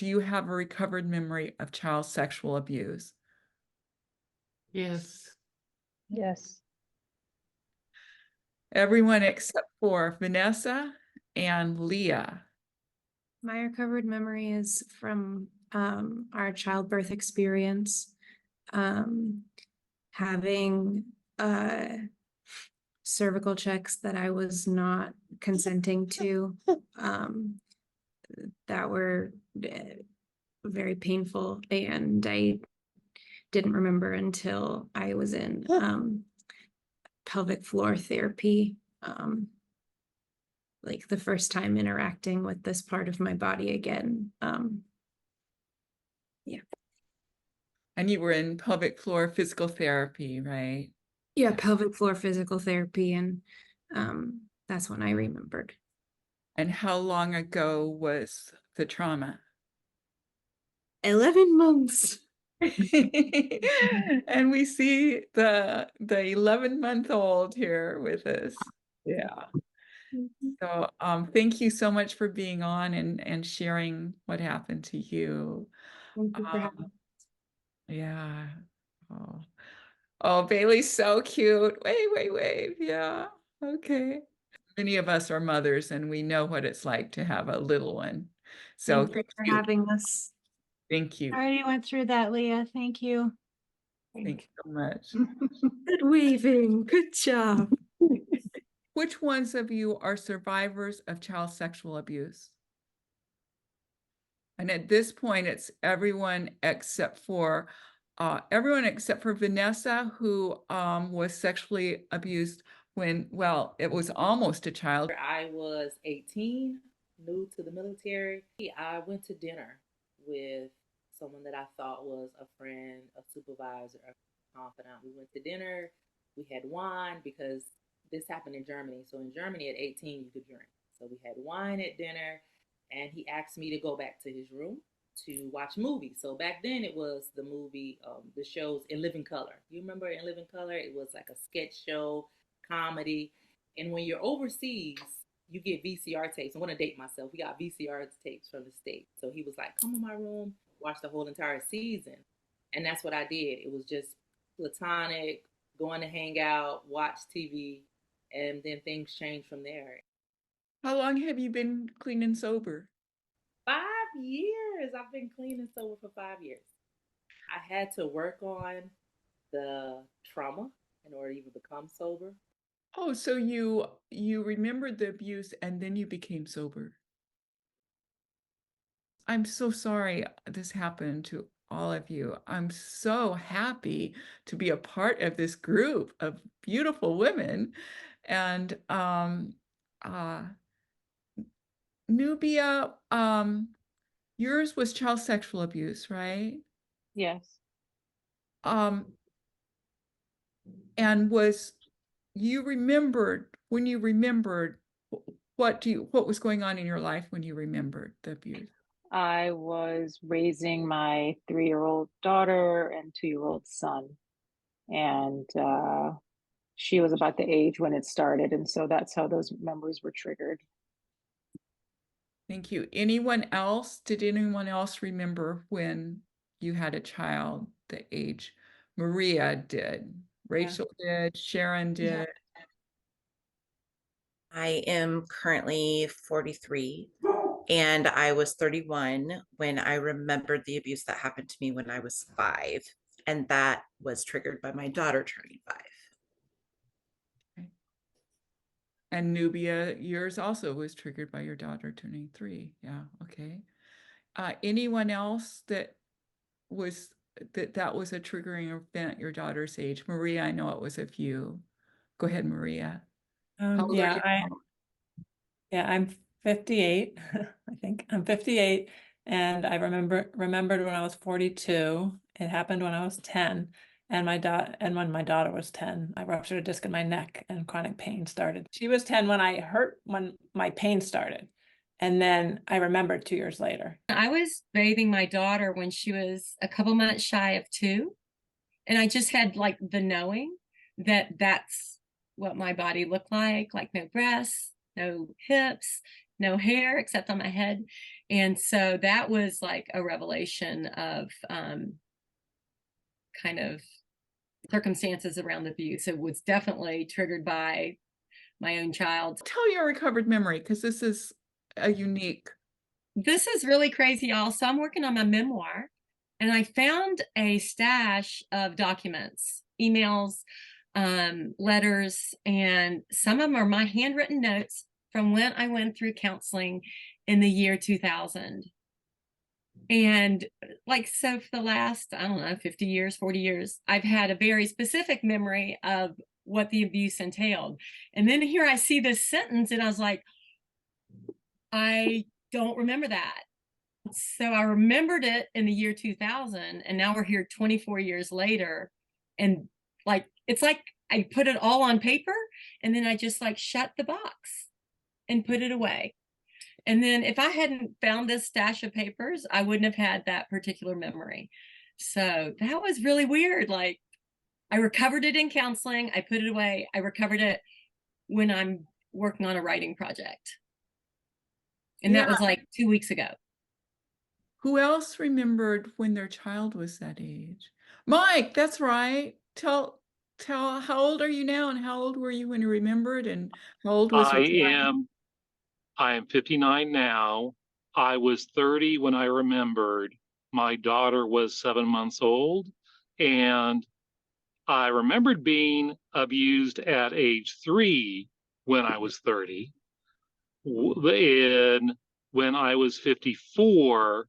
do you have a recovered memory of child sexual abuse? Yes. Yes. Everyone except for Vanessa and Leah. My recovered memory is from our childbirth experience, having cervical checks that I was not consenting to, that were very painful, and I didn't remember until I was in pelvic floor therapy, like the first time interacting with this part of my body again. Yeah. And you were in pelvic floor physical therapy, right? Yeah, pelvic floor physical therapy, and that's when I remembered. And how long ago was the trauma? 11 months. And we see the 11-month-old here with us. Yeah. So thank you so much for being on and sharing what happened to you. Thank you for having me. Yeah. Oh. Oh, Bailey's so cute. Wave. Yeah. Okay. Many of us are mothers and we know what it's like to have a little one. So Thank you for having us. thank you. I already went through that, Leah. Thank you. Thank you so much. Good waving. Good job. Which ones of you are survivors of child sexual abuse? And at this point, it's everyone except for Vanessa, who was sexually abused when, well, it was almost a child. I was 18, new to the military. I went to dinner with someone that I thought was a friend, a supervisor, a confidant. We went to dinner. We had wine because this happened in Germany. So in Germany at 18, you could drink. So we had wine at dinner, and he asked me to go back to his room to watch movies. So back then it was the movie, the shows In Living Color. You remember In Living Color? It was like a sketch show, comedy. And when you're overseas, you get VCR tapes. I'm going to date myself. We got VCR tapes from the States. So he was like, come in my room, watch the whole entire season. And that's what I did. It was just platonic, going to hang out, watch TV, and then things changed from there. How long have you been clean and sober? 5 years. I've been clean and sober for 5 years. I had to work on the trauma in order to even become sober. Oh, so you remembered the abuse and then you became sober. I'm so sorry this happened to all of you. I'm so happy to be a part of this group of beautiful women. And Nubia, yours was child sexual abuse, right? Yes. And was you remembered when you remembered what was going on in your life when you remembered the abuse? I was raising my 3-year-old daughter and 2-year-old son. And she was about the age when it started. And so that's how those memories were triggered. Thank you. Anyone else? Did anyone else remember when you had a child the age Maria did? Rachel did, Sharon did. I am currently 43 and I was 31 when I remembered the abuse that happened to me when I was 5. And that was triggered by my daughter turning 5. Okay. And Nubia, yours also was triggered by your daughter turning 3. Yeah, okay. Anyone else that was that was a triggering event at your daughter's age? Maria, I know it was a few. Go ahead, Maria. How old are you now? I'm 58. I think I'm 58, and I remembered when I was 42. It happened when I was 10, and when my daughter was 10, I ruptured a disc in my neck and chronic pain started. She was 10 when my pain started, and then I remembered 2 years later. I was bathing my daughter when she was a couple months shy of 2, and I just had like the knowing that that's what my body looked like no breasts, no hips, no hair except on my head. And so that was like a revelation of kind of circumstances around the abuse. It was definitely triggered by my own child. Tell your recovered memory, because this is a unique. This is really crazy, y'all. So I'm working on my memoir, and I found a stash of documents, emails, letters, and some of them are my handwritten notes from when I went through counseling in the year 2000. And like, so for the last, I don't know, 50 years, 40 years, I've had a very specific memory of what the abuse entailed. And then here I see this sentence, and I was like, I don't remember that. So I remembered it in the year 2000, and now we're here 24 years later. And like, it's like I put it all on paper, and then I just like shut the box and put it away. And then if I hadn't found this stash of papers, I wouldn't have had that particular memory. So that was really weird. Like, I recovered it in counseling, I put it away. I recovered it when I'm working on a writing project. And that was like 2 weeks ago. Who else remembered when their child was that age? Mike, that's right. Tell, how old are you now, and how old were you when you remembered, and how old was your child? I am 59 now. I was 30 when I remembered. My daughter was 7 months old, and I remembered being abused at age 3 when I was 30. And when I was 54,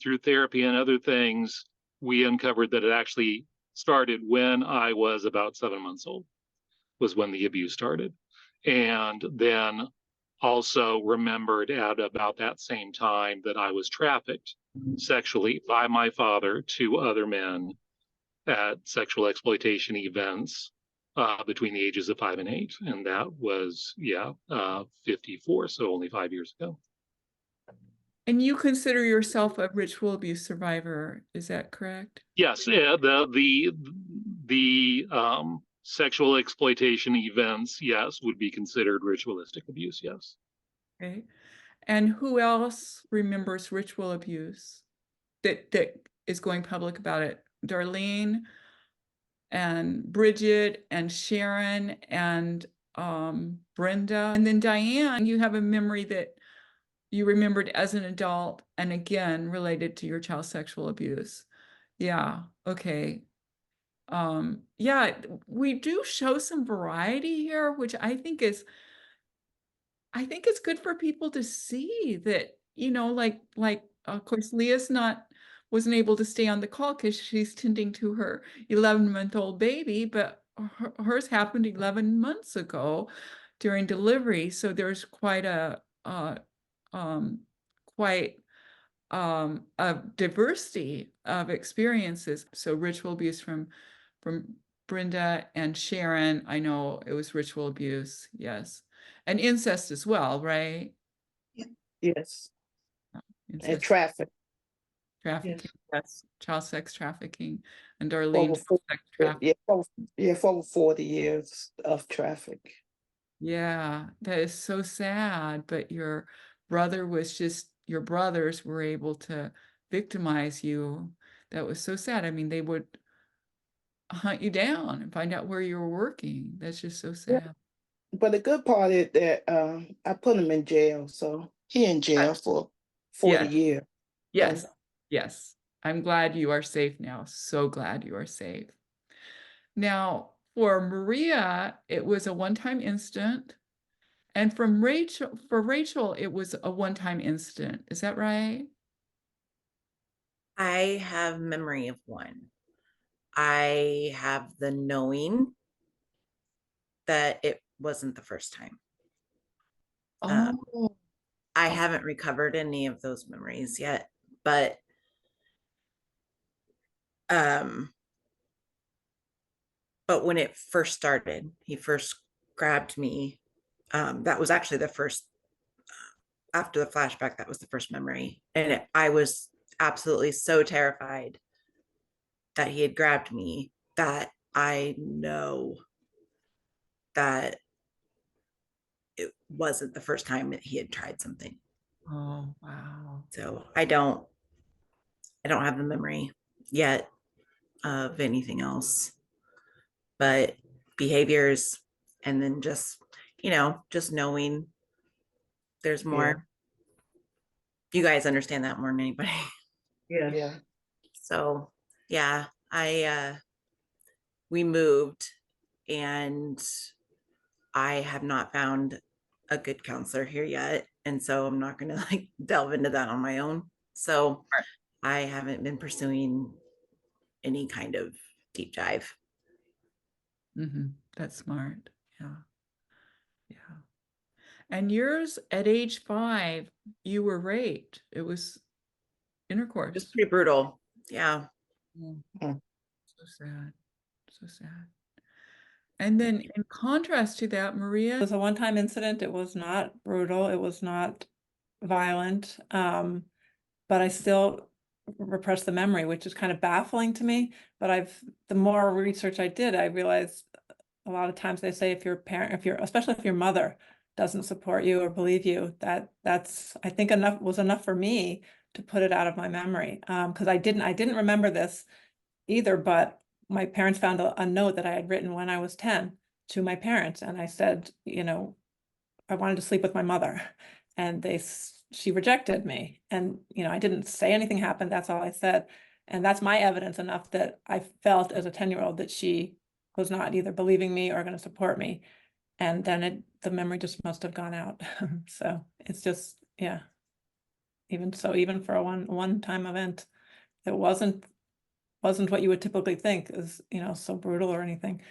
through therapy and other things, we uncovered that it actually started when I was about 7 months old, was when the abuse started. And then also remembered at about that same time that I was trafficked sexually by my father to other men at sexual exploitation events between the ages of 5 and 8. And that was, 54, so only 5 years ago. And you consider yourself a ritual abuse survivor, is that correct? Yes, the sexual exploitation events, yes, would be considered ritualistic abuse, yes. Okay. And who else remembers ritual abuse that is going public about it? Darlene and Bridget and Sharon and Brenda. And then Diane, you have a memory that you remembered as an adult, and again related to your child's sexual abuse. Yeah, okay. Yeah, we do show some variety here, which I think it's good for people to see that, like of course Leah's wasn't able to stay on the call because she's tending to her 11-month-old baby, but hers happened 11 months ago during delivery. So there's quite a diversity of experiences. So ritual abuse from Brenda and Sharon, I know it was ritual abuse, yes. And incest as well, right? Yes, and Incest, traffic. trafficking, yes, child sex trafficking, and For Darlene, over 40, sex trafficking. for over 40 years of traffic. Yeah, that is so sad, but your brothers were able to victimize you. That was so sad. I mean, they would hunt you down and find out where you were working. That's just so sad. But the good part is that I put him in jail, so he in jail for 40 Yes. years. Yes, yes. I'm glad you are safe now. So glad you are safe. Now, for Maria, it was a one-time incident. And for Rachel, it was a one-time incident. Is that right? I have memory of one. I have the knowing that it wasn't the first time. Oh, I haven't recovered any of those memories yet, but when it first started, he first grabbed me. That was actually the first, after the flashback, that was the first memory. And I was absolutely so terrified that he had grabbed me that I know that it wasn't the first time that he had tried something. Oh, wow. So I don't have the memory yet of anything else, but behaviors, and then just, just knowing there's more. You guys understand that more than anybody. Yeah. So yeah, we moved, and I have not found a good counselor here yet. And so I'm not going to like delve into that on my own. So I haven't been pursuing any kind of deep dive. That's smart. Yeah. Yeah. And yours at age 5, you were raped. It was intercourse. It's pretty brutal. Yeah. So sad. So sad. And then in contrast to that, It Maria, was a one-time incident. It was not brutal. It was not violent. But I still repress the memory, which is kind of baffling to me. But the more research I did, I realized a lot of times they say if your parent, especially if your mother doesn't support you or believe you, that's, I think was enough for me to put it out of my memory. Because I didn't remember this either, but my parents found a note that I had written when I was 10 to my parents. And I said, I wanted to sleep with my mother, and she rejected me. And, I didn't say anything happened. That's all I said. And that's my evidence enough that I felt as a 10-year-old that she was not either believing me or going to support me. And then the memory just must have gone out. So it's just, yeah. Even for a one-time event, it wasn't what you would typically think is, so brutal or anything.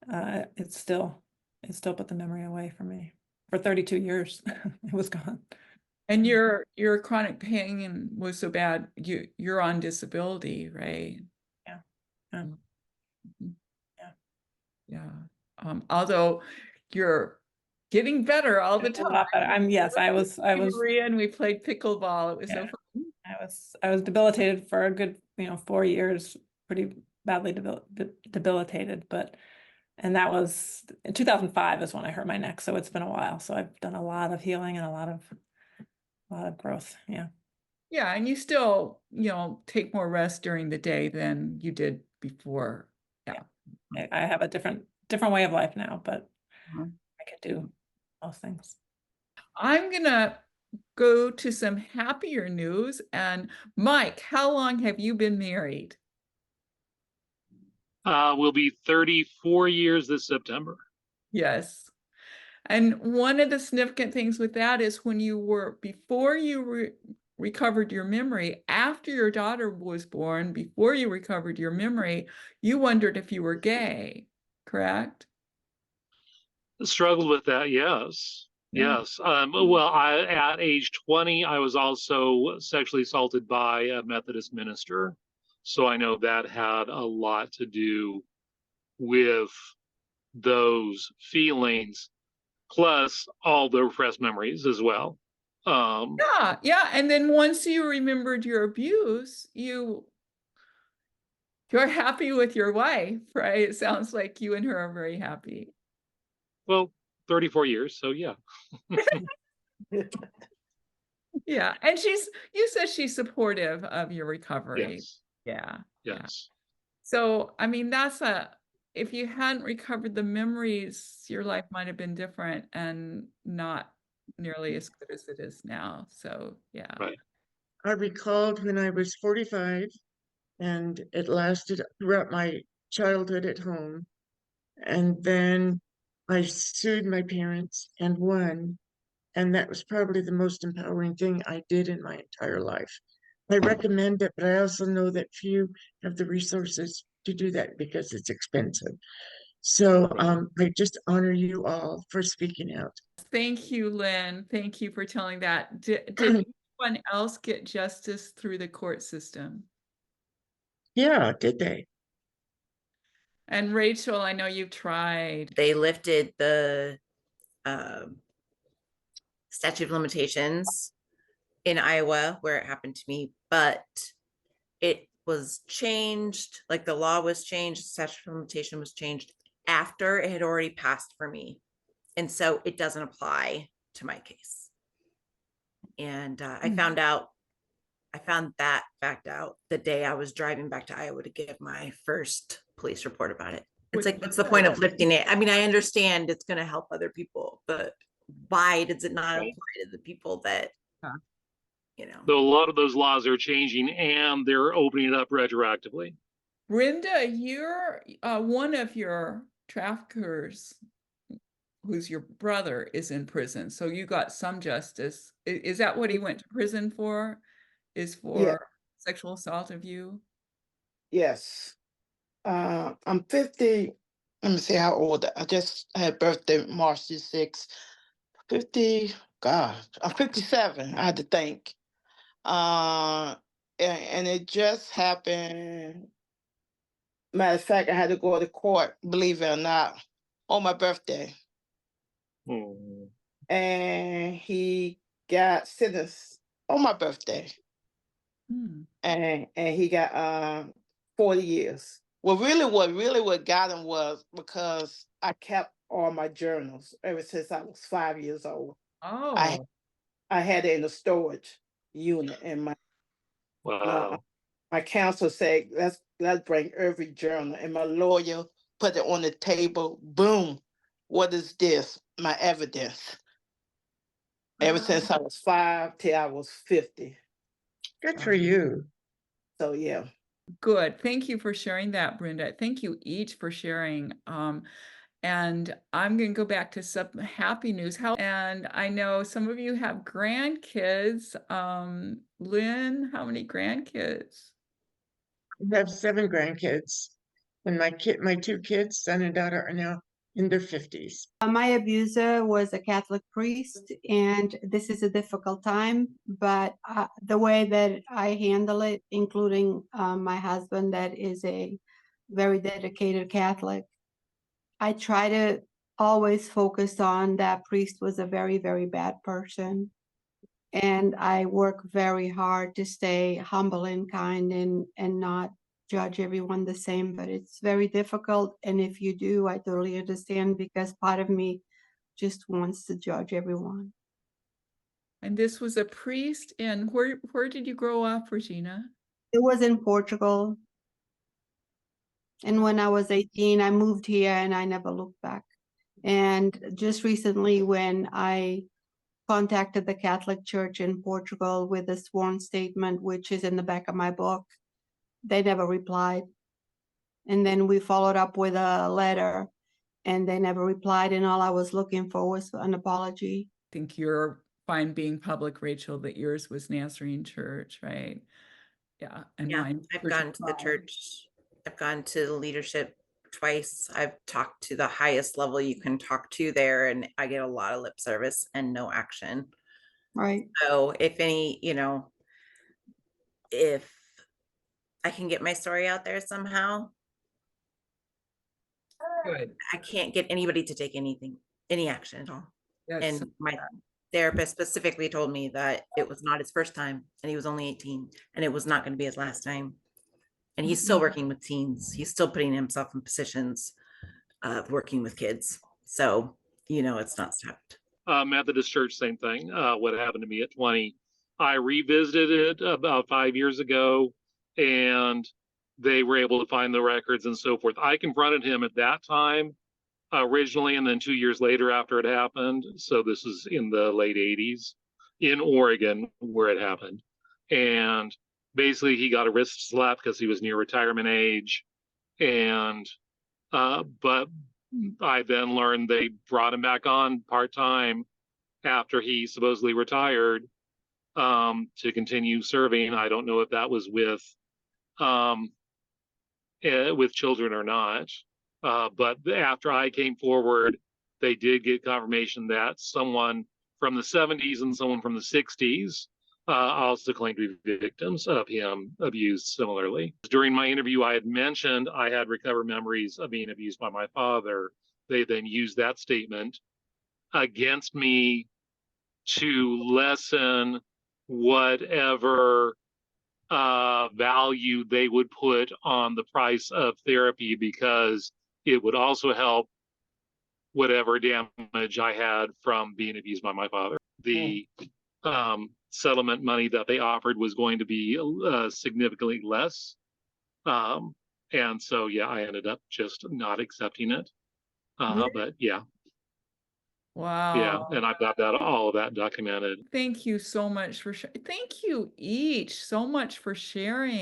It still put the memory away from me for 32 years. It was gone. and your chronic pain was so bad, you're on disability, right? Yeah. Yeah. Although you're getting better all the A time. lot better. I was Maria, and we played pickleball. It was so Yeah. fun. I was debilitated for a good, 4 years, pretty badly debilitated, and that was in 2005 is when I hurt my neck. So it's been a while. So I've done a lot of healing and a lot of growth. Yeah. Yeah, and you still, take more rest during the day than you did before. Yeah. I have a different way of life now, but Uh-huh. I can do most things. I'm gonna go to some happier news. And Mike, how long have you been married? Will be 34 years this September. Yes. And one of the significant things with that is before you recovered your memory, after your daughter was born, before you recovered your memory, you wondered if you were gay, correct? Struggled with that, yes. Yeah. Yes. Well, at age 20, I was also sexually assaulted by a Methodist minister. So I know that had a lot to do with those feelings, plus all the repressed memories as well. Yeah. And then once you remembered your abuse, you're happy with your wife, right? It sounds like you and her are very happy. Well, 34 years, so yeah. Yeah. And you said she's supportive of your recovery. Yes. Yeah. Yes. So, I mean, if you hadn't recovered the memories, your life might have been different and not nearly as good as it is now. So, yeah. Right. I recalled when I was 45, and it lasted throughout my childhood at home. And then I sued my parents and won. And that was probably the most empowering thing I did in my entire life. I recommend it, but I also know that few have the resources to do that because it's expensive. So I just honor you all for speaking out. Thank you, Lynn. Thank you for telling that. Did anyone else get justice through the court system? Yeah, did they? And Rachel, I know you've tried. They lifted the statute of limitations in Iowa where it happened to me, but it was changed, like the law was changed, statute of limitation was changed after it had already passed for me. And so it doesn't apply to my case. And I Hmm. found that fact out the day I was driving back to Iowa to give my first police report about it. It's like, what's the point of lifting it? I mean, I understand it's going to help other people, but why does it not Right. apply to the people that, Yeah. you know? So a lot of those laws are changing and they're opening it up retroactively. Brenda, you're one of your traffickers, who's your brother, is in prison. So you got some justice. Is that what he went to prison for? Is Yeah. for sexual assault of you? Yes. I'm 50. Let me see how old. I just had birthday March the 6th. 50. God, I'm 57. I had to think. And it just happened. Matter of fact, I had to go to court, believe it or not, on my birthday. Hmm. And he got sentenced on my birthday. Hmm. And he got 40 years. Well, what got him was because I kept all my journals ever since I was 5 years old. I Oh, had it in a storage unit, and Wow. my counsel said, let's bring every journal, and my lawyer put it on the table. Boom! What is this? My evidence. Ever since I was 5 till I was 50. Good for you. So yeah. good. Thank you for sharing that, Brenda. Thank you each for sharing. And I'm going to go back to some happy news. And I know some of you have grandkids. Lynn, how many grandkids? I have 7 grandkids, and my 2 kids, son and daughter, are now in their 50s. My abuser was a Catholic priest, and this is a difficult time, but the way that I handle it, including my husband, that is a very dedicated Catholic, I try to always focus on that priest was a very, very bad person. And I work very hard to stay humble and kind and not judge everyone the same, but it's very difficult. And if you do, I totally understand, because part of me just wants to judge everyone. And this was a priest. And where did you grow up, Regina? It was in Portugal. And when I was 18, I moved here and I never looked back. And just recently, when I contacted the Catholic Church in Portugal with a sworn statement, which is in the back of my book, they never replied. And then we followed up with a letter, and they never replied. And all I was looking for was an apology. I think you're fine being public, Rachel, that yours was Nazarene Church, right? Yeah. And Yeah, mine. I've Church of gone to the God. church. I've gone to the leadership twice. I've talked to the highest level you can talk to there, and I get a lot of lip service and no action. Right. So if any, if I can get my story out there somehow, Good. I can't get anybody to take any action at all. That's And my therapist specifically told me that it was not his first time, and he was only 18, and it was not going to be his last time. And he's still working with teens. He's still putting himself in positions of working with kids. So, it's not stopped. Methodist Church, same thing. What happened to me at 20, I revisited it about 5 years ago, and they were able to find the records and so forth. I confronted him at that time originally, and then 2 years later after it happened. So this is in the late 80s in Oregon where it happened. And basically he got a wrist slap because he was near retirement age. And but I then learned they brought him back on part-time after he supposedly retired to continue serving. I don't know if that was with children or not. But after I came forward, they did get confirmation that someone from the 70s and someone from the 60s also claimed to be victims of him abused similarly. During my interview, I had mentioned I had recovered memories of being abused by my father. They then used that statement against me to lessen whatever value they would put on the price of therapy, because it would also help whatever damage I had from being abused by my father. The settlement money that they offered was going to be significantly less. And so, yeah, I ended up just not accepting it. But yeah, Wow. and I've got all of that documented. Thank you so much for thank you each so much for sharing.